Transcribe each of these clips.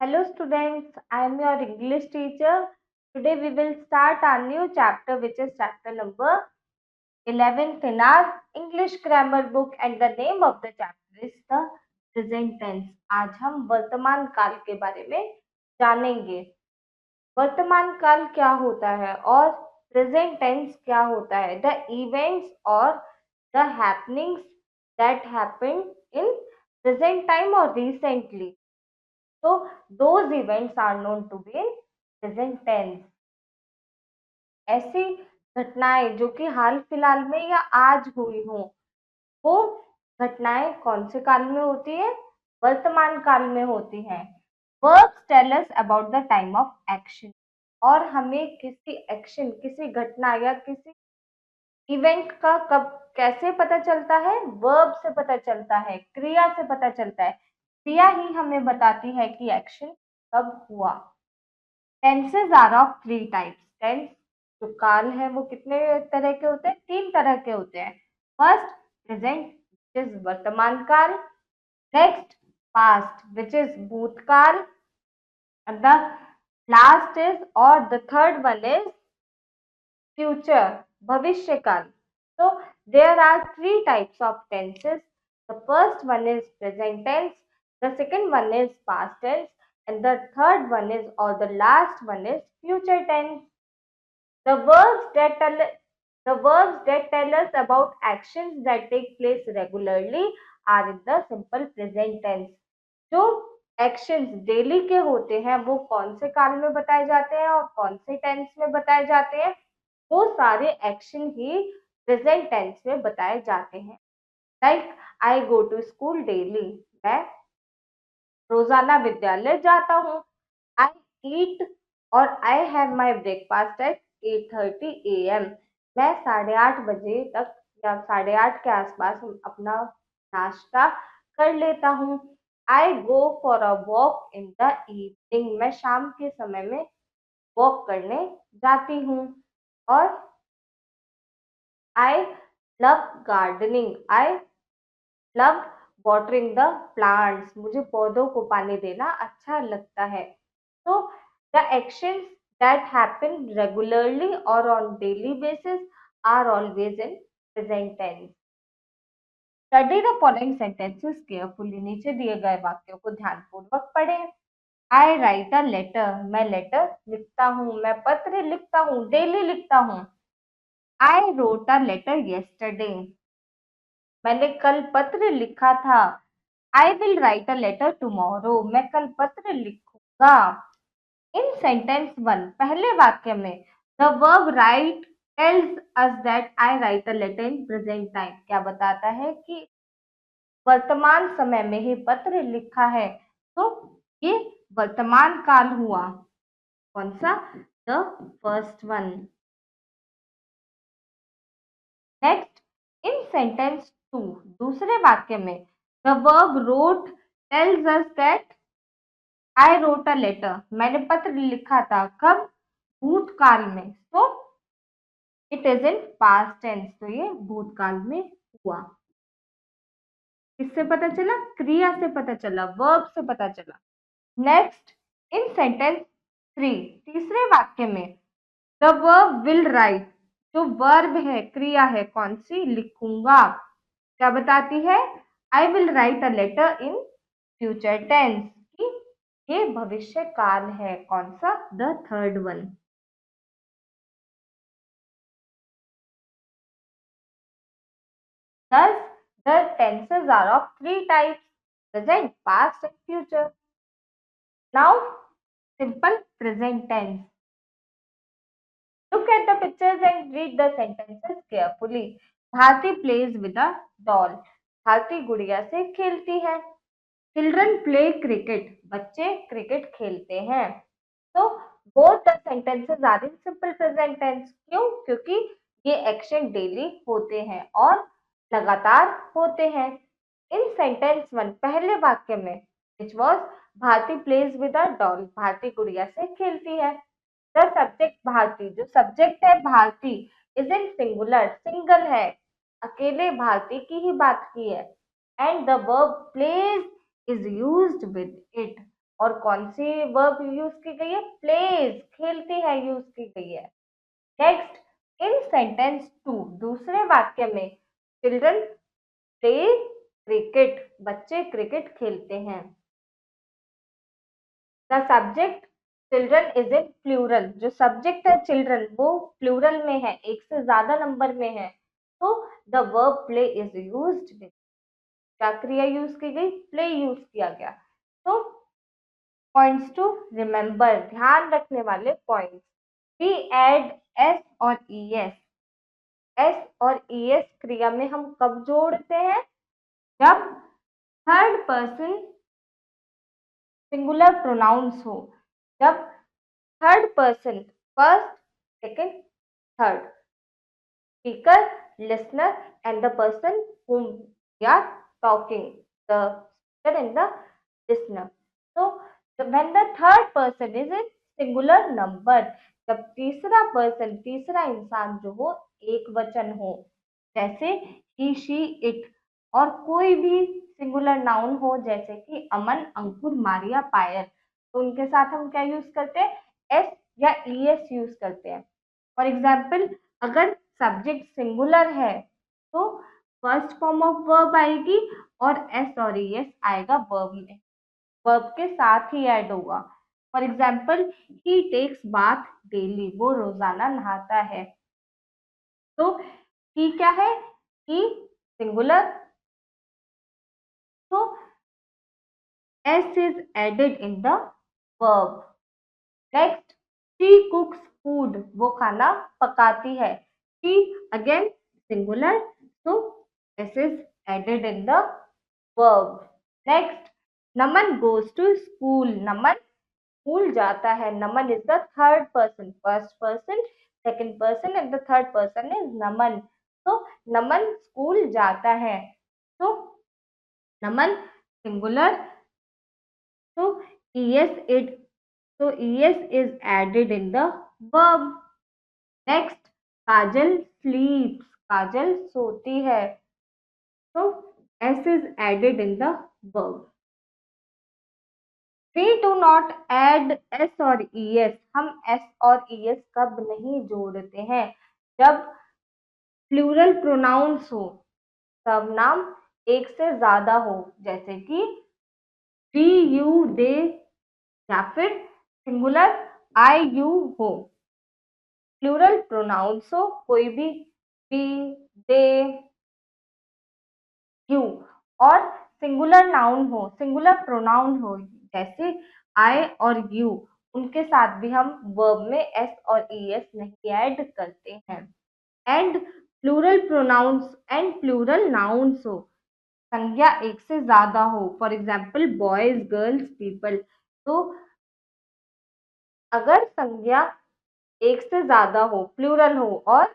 Hello students, I am your English teacher. Today we will start our new chapter which is chapter number 11th in our English grammar book and the name of the chapter is the present tense. आज हम वर्तमान काल के बारे में जानेंगे। वर्तमान काल क्या होता है और प्रेजेंट टेंस क्या होता है। द इवेंट्स और the happenings that happened in present time और recently. So those events are known to be in present tense. ऐसी घटनाएं जो कि हाल फिलहाल में या आज हुई हो, वो घटनाएं कौन से काल में होती है? वर्तमान काल में होती हैं। Verbs tell us about the time of action. और हमें किसी एक्शन, किसी घटना या किसी इवेंट का कब कैसे पता चलता है? वर्ब से पता चलता है, क्रिया से पता चलता है। क्रिया ही हमें बताती है कि एक्शन कब हुआ। Tenses are of three types. Tense जो काल है वो कितने तरह के होते हैं? तीन तरह के होते हैं। फर्स्ट प्रेजेंट विच इज वर्तमान काल, नेक्स्ट पास्ट विच इज भूतकाल, and the last is or the third one is future, भविष्य काल. So there are three types of tenses. The first one is present tense, the second one is past tense, and the third one is or the last one is future tense. The verbs that tell us about actions that take place regularly are in the simple present tense. जो actions daily के होते हैं वो कौन से काल में बताए जाते हैं और कौन से टेंस में बताए जाते हैं? वो सारे एक्शन ही प्रेजेंट टेंस में बताए जाते हैं। Like I go to school daily, मैं रोजाना विद्यालय जाता हूँ। आई ईट और I have my breakfast at 8:30 AM, मैं 8:30 बजे तक या 8:30 के आसपास अपना नाश्ता कर लेता हूँ। I go for a walk in the evening, मैं शाम के समय में वॉक करने जाती हूँ। और I love gardening, I love watering the plants, मुझे पौधों को पानी देना अच्छा लगता है। So the actions that happen regularly or on daily basis are always in present tense. Study the following sentences carefully. नीचे दिए गए वाक्यों को ध्यानपूर्वक पढ़ें। I write a letter, मैं लेटर लिखता हूँ, मैं पत्र लिखता हूँ, डेली लिखता हूँ। I wrote a letter yesterday, मैंने कल पत्र लिखा था। I will write a letter tomorrow, मैं कल पत्र लिखूंगा। इन सेंटेंस 1 पहले वाक्य में the verb write tells us that I write a letter in present time, क्या बताता है कि वर्तमान समय में ही पत्र लिखा है। तो ये वर्तमान काल हुआ। कौन सा? The first one. Next in sentence 2 दूसरे वाक्य में the verb wrote tells us that I wrote a letter, मैंने पत्र लिखा था। कब? भूतकाल में। तो it is in past tense, तो ये भूतकाल में हुआ। किससे पता चला? क्रिया से पता चला, वर्ब से पता चला। नेक्स्ट इन सेंटेंस 3 तीसरे वाक्य में द वर्ब विल राइट, जो वर्ब है, क्रिया है, कौन सी? लिखूंगा, क्या बताती है? I will write a letter in future tense, कि ये भविष्य काल है। कौन सा? The third one. Thus, the tenses are of three types: present, past, and future. Now, simple present tense. Look at the pictures and read the sentences carefully. Bharti plays with a doll. Bharti गुड़िया से खेलती है। Children play cricket. बच्चे cricket खेलते हैं। तो both the sentences are in simple present tense. क्यों? क्योंकि ये एक्शन डेली होते हैं और लगातार होते हैं। इन सेंटेंस 1 पहले वाक्य में which was Bharti plays with a doll, Bharti गुड़िया से खेलती है। द सब्जेक्ट भारती, जो सब्जेक्ट है Bharti is in singular, single है, अकेले भारती की ही बात की है। And the verb plays is used with it, और कौन सी वर्ब यूज की गई है? प्लेज, खेलती है, यूज की गई है। नेक्स्ट, इन सेंटेंस 2, दूसरे वाक्य में चिल्ड्रन प्ले क्रिकेट, बच्चे क्रिकेट खेलते हैं। The subject children is in plural, जो सब्जेक्ट है चिल्ड्रन वो प्लूरल में है, एक से ज्यादा नंबर में है, तो the verb play is used with, क्या क्रिया यूज की गई? प्ले यूज किया गया। तो पॉइंट्स टू रिमेंबर, ध्यान रखने वाले पॉइंट्स, वी एड एस और ई एस, एस और ई एस क्रिया में हम कब जोड़ते हैं? जब थर्ड पर्सन सिंगुलर प्रोनाउंस हो, जब third person, first, second, third, speaker, listener and the person whom we are talking, the speaker and the listener. So when the third person is in singular number, जब तीसरा person, तीसरा इंसान जो हो एक वचन हो, जैसे he, she, it, और कोई भी सिंगुलर नाउन हो जैसे कि अमन, अंकुर, मारिया, पायल, तो उनके साथ हम क्या यूज करते हैं? एस या ई एस यूज करते हैं। फॉर एग्जाम्पल, अगर सब्जेक्ट सिंगुलर है तो फर्स्ट फॉर्म ऑफ वर्ब आएगी और एस और ई एस आएगा वर्ब में, वर्ब के साथ ही ऐड होगा। For example, he takes bath daily, वो रोजाना नहाता है, तो ही क्या है? ही सिंगुलर, तो S is added in the verb. Next, she cooks food, वो खाना पकाती है, she again singular, so this is added in the verb. Next, Naman goes to school, Naman school जाता है, नमन is the third person, first person, second person and the third person is Naman, so Naman school जाता है, so Naman singular, so es it, so es is added in the verb. Next, Kajal sleeps, काजल सोती है, so s is added in the verb. We do not add s और es, हम s और es कब नहीं जोड़ते हैं? जब प्लूरल प्रोनाउंस हो, सर्वनाम एक से ज्यादा हो, जैसे कि वी, यू, दे, या फिर सिंगुलर आई, यू हो। प्लूरल प्रोनाउंस हो, कोई भी वी, दे, यू, और सिंगुलर नाउन हो, सिंगुलर प्रोनाउन हो, जैसे आई और यू, उनके साथ भी हम वर्ब में एस और ई एस नहीं ऐड करते हैं। And plural pronouns and plural nouns हो, संज्ञा एक से ज्यादा हो, for example boys, girls, people, तो अगर संज्ञा एक से ज्यादा हो, प्लूरल हो, और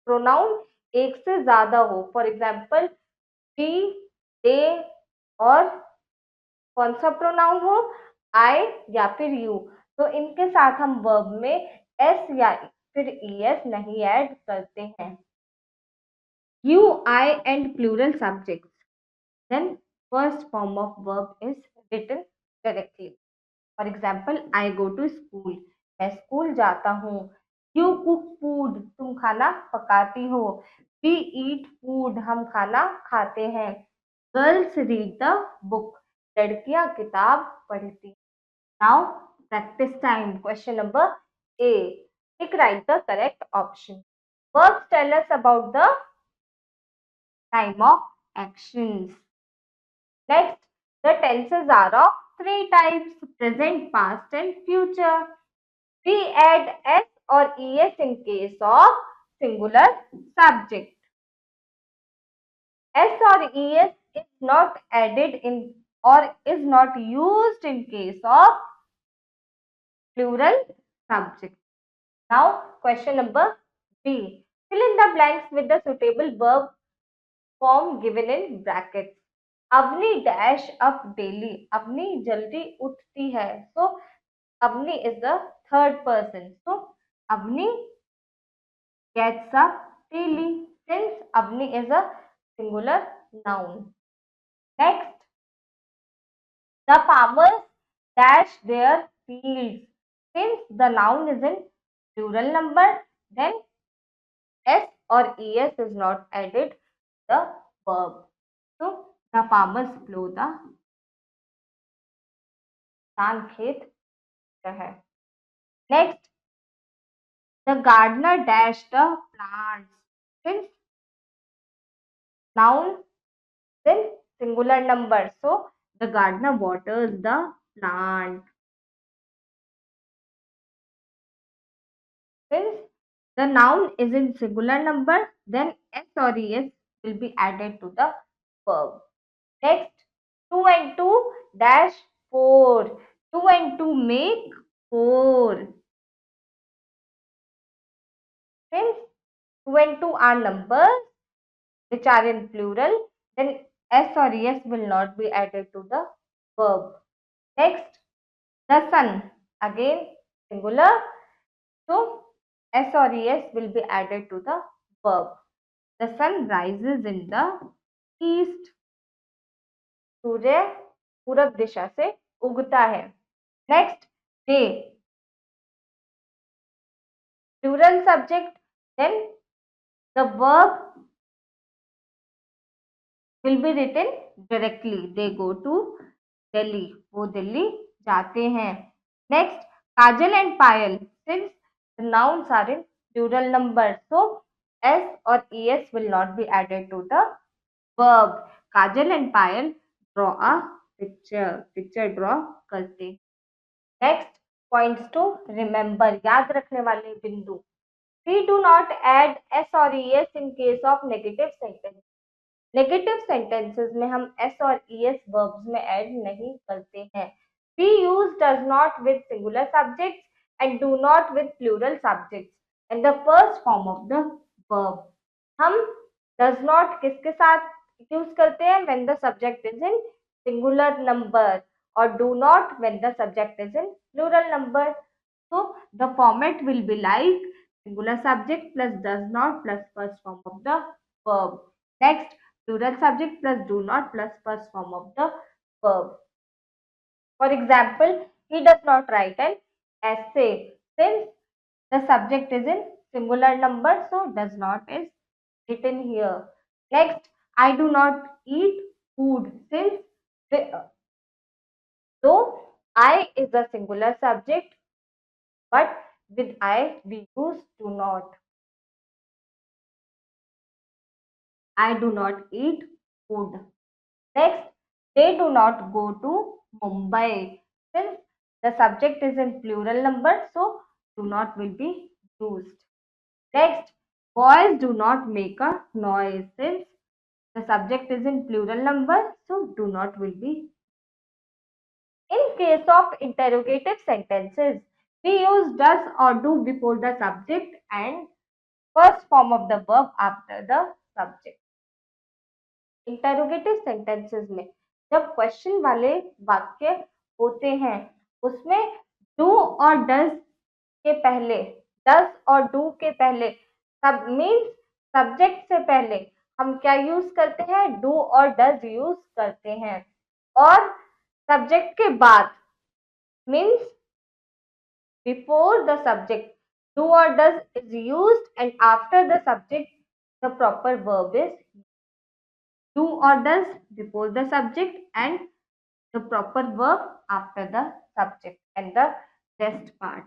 प्रोनाउन एक से ज्यादा हो, फॉर एग्जाम्पल वी, दे, और कौन सा प्रोनाउन हो? आई या फिर यू, तो इनके साथ हम वर्ब में एस या फिर ई एस नहीं ऐड करते हैं। You, I and plural subjects, then first form of verb is written correctly. For example, I go to school, मैं स्कूल जाता हूँ। यू कुक फूड, तुम खाना पकाती हो। वी ईट फूड, हम खाना खाते हैं। गर्ल्स रीड द बुक, लड़कियां किताब पढ़ती। Now practice time, question number A, tick right the correct option. Verbs tell us about the time of actions. Next, the tenses are of three types: present, past and future. We add s or es in case of singular subject. S or es is not added in or is not used in case of plural subject. Now, question number B. Fill in the blanks with the suitable verb form given in brackets. Avni dash up daily. Avni jaldi उठती है. So, Avni is the third person. So, Avni gets up daily, since Avni is a singular noun. Next, the farmers dash their fields. Since the noun is in plural number, then s or es is not added to the verb. So the farmers plow the धान खेत है. Next, the gardener dash the plants. Since noun then singular number, so the gardener waters the plant. Since the noun is in singular number, then s or es will be added to the verb. Next, 2 and 2 dash 4. 2 and 2 make 4. Since 2 and 2 are numbers which are in plural, then s or es will not be added to the verb. Next, the sun, again singular, so s or es will be added to the verb. The sun rises in the east. सूर्य पूरब दिशा से उगता है. Next, day, plural subject, then the verb will be written directly. They go to Delhi. वो दिल्ली जाते हैं. Next, Kajal and Payal. Since the nouns are in plural number, so s or es will not be added to the verb. Kajal and Payal draw a picture. Picture draw करते. Next, points to remember. याद रखने वाले बिंदु. We do not add s or es in case of negative sentence. Negative sentences में हम S और ES verbs में add नहीं करते हैं. We use does not with singular subjects and do not with plural subjects and the first form of the verb. हम does not किसके साथ यूज करते हैं? When the subject is in singular number, और do not when the subject is in plural number. So the format will be like singular subject plus does not plus first form of the verb. Next, plural subject plus do not plus first form of the verb. For example, he does not write an essay. Since the subject is in singular number, so does not is written here. Next, I do not eat food. Since though I is a singular subject, but with I we use do not. I do not eat food. Next, they do not go to Mumbai. Since the subject is in plural number, so do not will be used. Next, boys do not make a noise. Since the subject is in plural number, so do not will be. In case of interrogative sentences, we use does or do before the subject and first form of the verb after the subject. Interrogative sentences में जब question वाले वाक्य होते हैं उसमें do और does के पहले, डज और डू के पहले, सब मीन्स सब्जेक्ट से पहले हम क्या यूज करते हैं? डू और डज यूज करते हैं. और सब्जेक्ट के बाद means before the subject do और does is used and after the subject the proper verb is do or does before the subject and the proper verb after the subject and the rest part.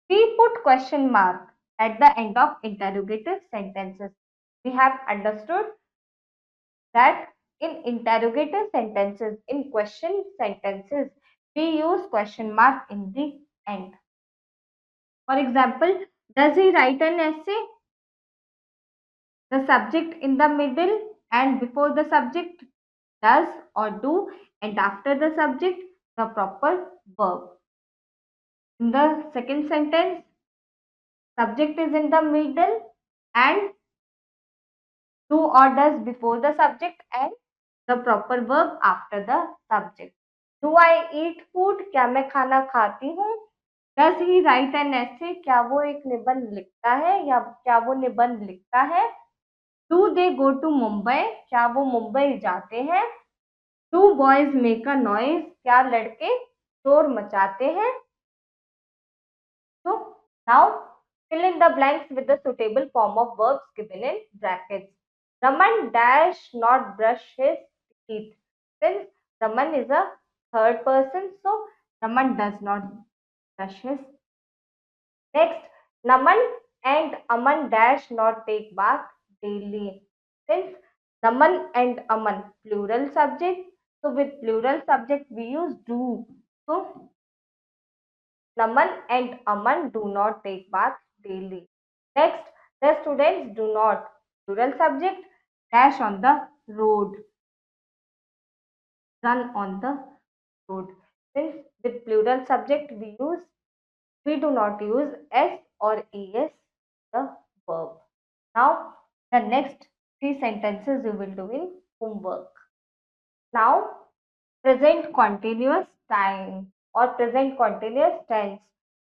We put question mark at the end of interrogative sentences. We have understood that in interrogative sentences, in question sentences, we use question mark in the end. For example, does he write an essay? The subject in the middle and before the subject does or do and after the subject the proper verb. In the second sentence, subject is in the middle and do or does before the subject and the proper verb after the subject. Do I eat food? क्या मैं खाना खाती हूँ? Does he write an essay? क्या वो एक निबंध लिखता है या क्या वो निबंध लिखता है? Do they go to Mumbai? क्या वो मुंबई जाते हैं? Do boys make a noise? क्या लड़के शोर मचाते हैं। So now fill in the blanks with the suitable form of verbs given in brackets. Raman dash not brush his teeth. Since Raman is a third person, so Raman does not brush his. Next, Naman and Aman dash not take bath daily. Since Naman and Aman plural subject, so with plural subject we use do. So Naman and Aman do not take bath daily. Next, the students do not plural subject dash on the road, run on the road. Since with plural subject we do not use s or es the verb. Now the next three sentences you will do in homework. Now present continuous time और present continuous tense,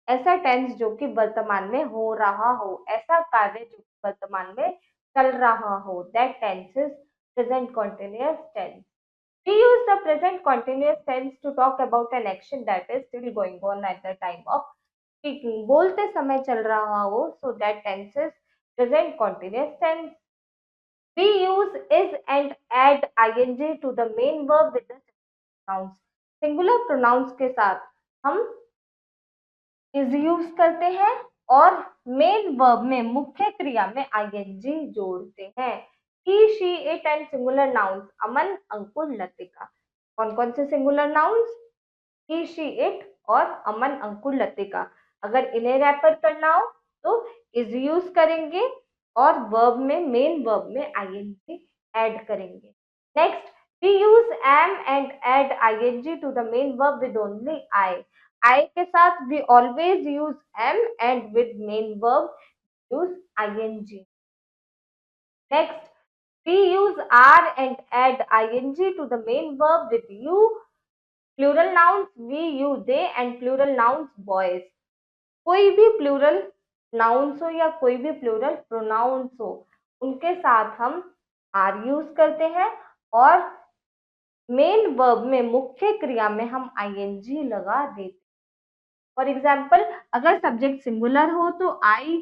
ऐसा tense जो कि वर्तमान में हो रहा हो, ऐसा कार्य जो कि वर्तमान में चल रहा हो, that tense is present continuous tense. We use the present continuous tense to talk about an action that is still going on at the time of speaking. बोलते समय चल रहा हो, so that tense is present continuous tense. We use is and add ing to the main verb with the pronouns. Singular pronouns के साथ हम is use करते हैं और मेन वर्ब में मुख्य क्रिया में आईएनजी जोड़ते हैं. He she it and singular nouns Aman Ankur Latika. कौन कौन से singular nouns? He she it और अमन अंकुर लतिका. अगर इन्हें रैपर करना हो तो इज यूज करेंगे और वर्ब में मेन वर्ब में आईएनजी ऐड करेंगे. Next, we use am and add ing to the main verb with only I के साथ we always use am and with main verb use ing. Next, we use are and add ing to the main verb with you. Plural nouns we use they and plural nouns boys. कोई भी plural nouns हो या कोई भी plural pronounce हो, उनके साथ हम आर यूज करते हैं और मेन वर्ब में मुख्य क्रिया में हम आईएनजी लगा देते. फॉर एग्जाम्पल, अगर सब्जेक्ट सिंगुलर हो तो आई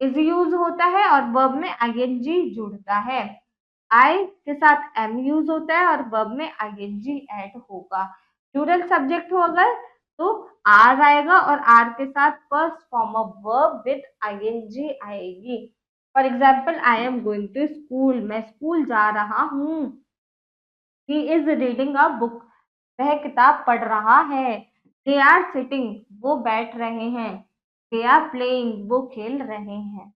इज यूज होता है और वर्ब में आईएनजी जुड़ता है. आई के साथ एम यूज होता है और वर्ब में आईएनजी ऐड होगा. प्लूरल सब्जेक्ट हो अगर तो आर आएगा और आर के साथ first form of verb with ING आएगी. For example, I am going to school. मैं स्कूल जा रहा हूँ. He is reading a book. वह किताब पढ़ रहा है. They are sitting. वो बैठ रहे हैं. They are playing. वो खेल रहे हैं.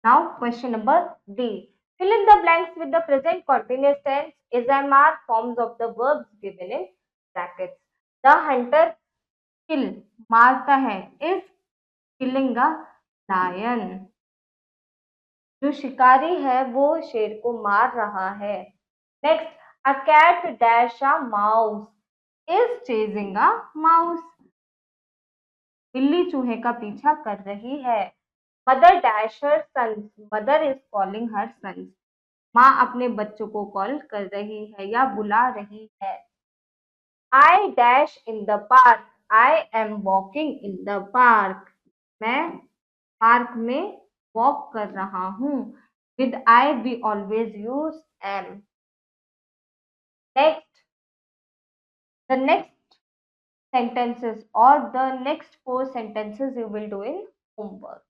Now question number D. Fill in the blanks with the present continuous tense is and are forms of the verbs given in brackets. The hunter kill मारता है is killing a lion. जो शिकारी है वो शेर को मार रहा है. Next, a cat dash a mouse is chasing a mouse. बिल्ली चूहे का पीछा कर रही है. Mother dash her sons. Mother is calling her sons. माँ अपने बच्चों को कॉल कर रही है या बुला रही है. I dash in the park. I am walking in the park. मैं पार्क में वॉक कर रहा हूँ. With I we always use am. Next, the next sentences or the next 4 sentences you will do in homework.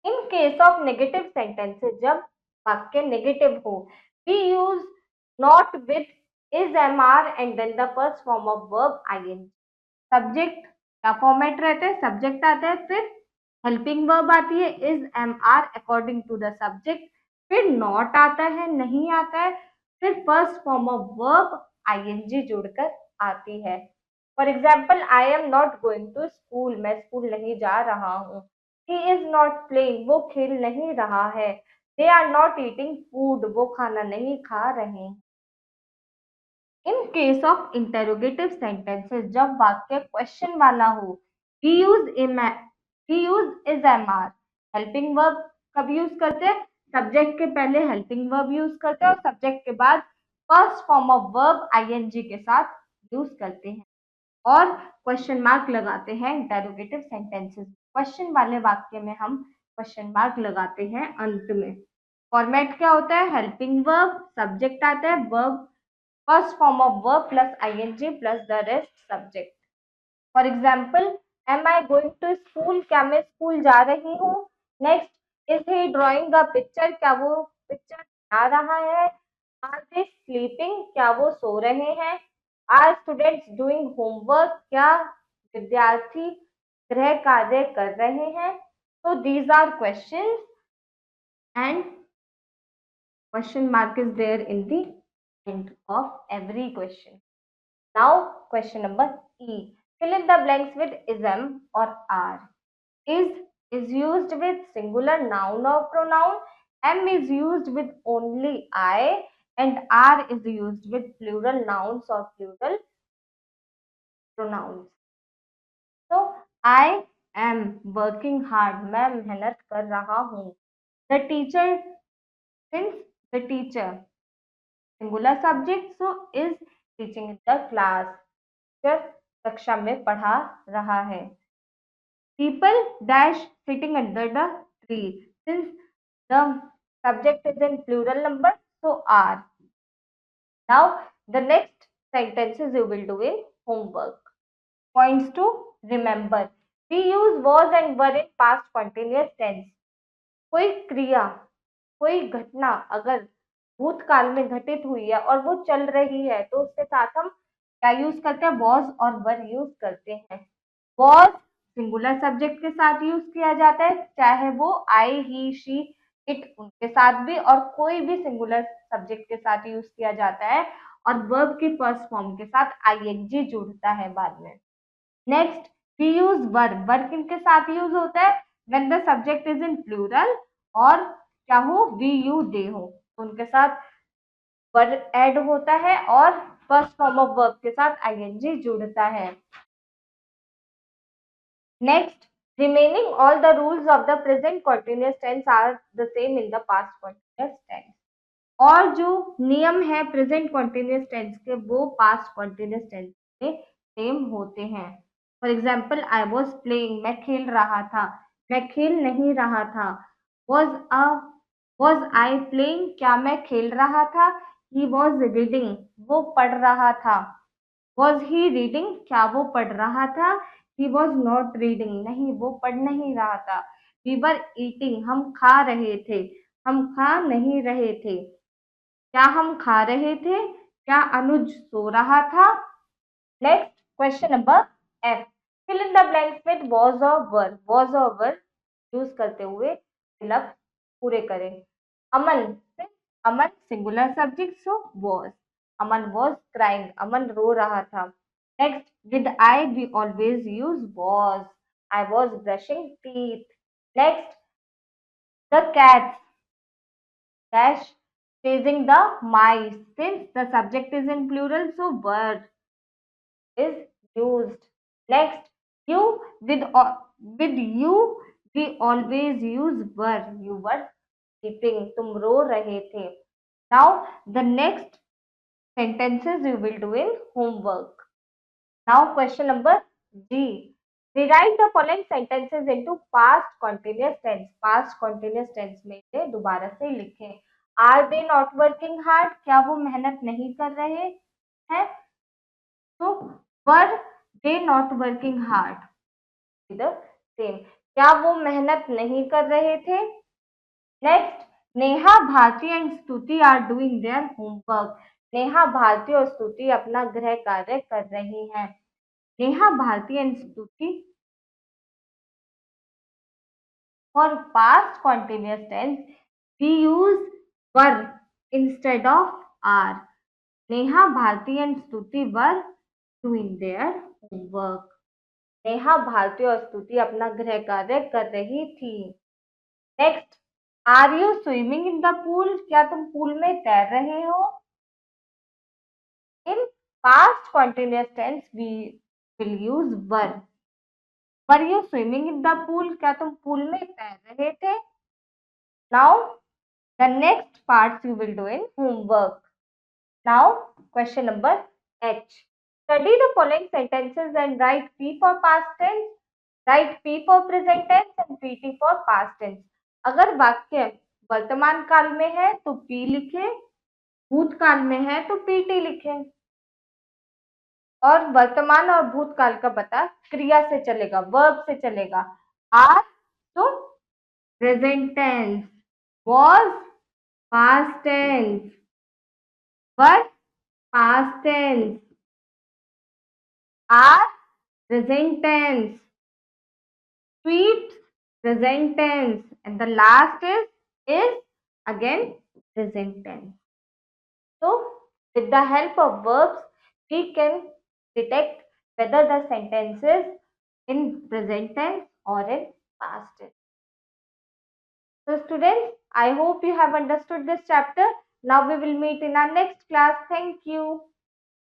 In case of negative sentences, जब वाक्य negative हो, we use not with is, am, are and then the first form of verb ing. Subject क्या format रहता है? Subject आता है, फिर helping verb आती है is, am, are according to the subject, फिर नॉट आता है, नहीं आता है, फिर first form of verb ing जुड़कर आती है. For example, I am not going to school. मैं स्कूल नहीं जा रहा हूँ. He is not playing. वो खेल नहीं रहा है. They are not eating food. वो खाना नहीं खा रहे. In case of interrogative sentences, जब वाक्य क्वेश्चन वाला हो, we use is, M, are. Helping verb कब यूज करते हैं? सब्जेक्ट के पहले हेल्पिंग वर्ब यूज करते हैं और सब्जेक्ट के बाद first form of verb ING के साथ यूज करते हैं. और क्वेश्चन मार्क लगाते हैं इंटरोगेटिव सेंटेंसेस। क्वेश्चन वाले वाक्य में हम क्वेश्चन मार्क लगाते हैं अंत में। फॉर्मेट क्या होता है, हेल्पिंग वर्ब, सब्जेक्ट आता है, verb first form of verb plus ING plus the rest subject. For example, am I going to school, क्या मैं स्कूल जा रही हूँ। Next, is he drawing a picture, क्या वो पिक्चर बना रहा है। आर दे स्लीपिंग, क्या वो सो रहे हैं। आर स्टूडेंट्स डूइंग होमवर्क, क्या विद्यार्थी गृह कार्य कर रहे हैं। तो these are questions and question mark is there in the end of every question. Now question number E. Fill in the blanks with ism or are. Is used with singular noun or pronoun. Am is used with only I, and are is used with plural nouns or plural pronouns. So I am working hard. मैं मेहनत कर रहा हूँ. The teacher, since the teacher singular subject, so is teaching in the class, teacher कक्षा में पढ़ा रहा है। People dash sitting under the tree, since the subject is in plural number, so are. Now the next sentences you will do in homework. Points to remember. We use was and were in past continuous tense. कोई क्रिया, कोई घटना अगर भूतकाल में घटित हुई है और वो चल रही है तो उसके साथ हम क्या यूज करते हैं, वॉज और वर यूज करते हैं। वॉज सिंगुलर सब्जेक्ट के साथ यूज किया जाता है, चाहे वो आई, ही, शी, इट उनके साथ भी, और कोई भी सिंगुलर सब्जेक्ट के साथ यूज किया जाता है, और वर्ब की फर्स्ट फॉर्म के साथ आईएनजी जुड़ता है बाद में। Next, we use were, were किनके साथ यूज होता है, when the subject is in plural और क्या हो, वी यू दे हो, तो उनके साथ वर ऐड होता है और फर्स्ट फॉर्म ऑफ वर्ब के साथ आईएनजी जुड़ता है। Next, remaining all the rules of the present continuous tense are the same in the past continuous tense. और जो नियम है प्रेजेंट कॉन्टिन्यूअस टेंस के वो पास्ट कॉन्टिन्यूअस टेंस में सेम होते हैं। For example, I was playing, मैं खेल रहा था, मैं खेल नहीं रहा था। वॉज आई प्लेइंग, क्या मैं खेल रहा था। ही वॉज रीडिंग, वो पढ़ रहा था। वॉज ही रीडिंग, क्या वो पढ़ रहा था। ही वॉज नॉट रीडिंग, नहीं वो पढ़ नहीं रहा था। वी वर ईटिंग, हम खा रहे थे, हम खा नहीं रहे थे। क्या हम खा रहे थे, क्या अनुज सो रहा था। Next question number F, fill in the blanks with was और वर। वॉज और वर यूज करते हुए फिलअप पूरे करें। Aman, Aman singular subject, so was. Aman was crying, Aman रो रहा था। Next, with I we always use was. I was brushing teeth. Next, the cats dash chasing the mice, since the subject is in plural, so were is used. Next, you, with you we always use were, you were sleeping, तुम रो रहे थे। Now the next sentences you will do in homework. Now question number G. Rewrite the following sentences into past continuous tense. Past continuous tense में से दोबारा से लिखें। Are they not working hard? क्या वो मेहनत नहीं कर रहे हैं? तो were they not working hard? इधर सेम, क्या वो मेहनत नहीं कर रहे थे। Next, Neha, Bharti and Stuti are doing their homework. Neha, Bharti और स्तुति अपना गृह कार्य कर रही हैं। Neha, Bharti and Stuti. For past continuous tense, we use were instead of are. Neha, Bharti and Stuti were doing their homework. Neha, Bharti और स्तुति अपना गृह कार्य कर रही थी। Next, are you swimming in the pool? क्या तुम पूल में तैर रहे हो? In past continuous tense we will use were. Were you swimming in the pool? क्या तुम पूल में तैर रहे थे? Now the next parts you will do in homework. Now question number H. Study the following sentences and write P for past tense, write P for present tense and PT for past tense. अगर वाक्य वर्तमान काल में है तो P लिखें, भूतकाल में है तो PT लिखें। और वर्तमान और भूतकाल का पता क्रिया से चलेगा, वर्ब से चलेगा। आर तो present tense, was past tense, was past tense, are present tense, sweeps present tense, and the last is again present tense. So with the help of verbs we can detect whether the sentence is in present tense or in past tense. So students, I hope you have understood this chapter. Now we will meet in our next class. Thank you.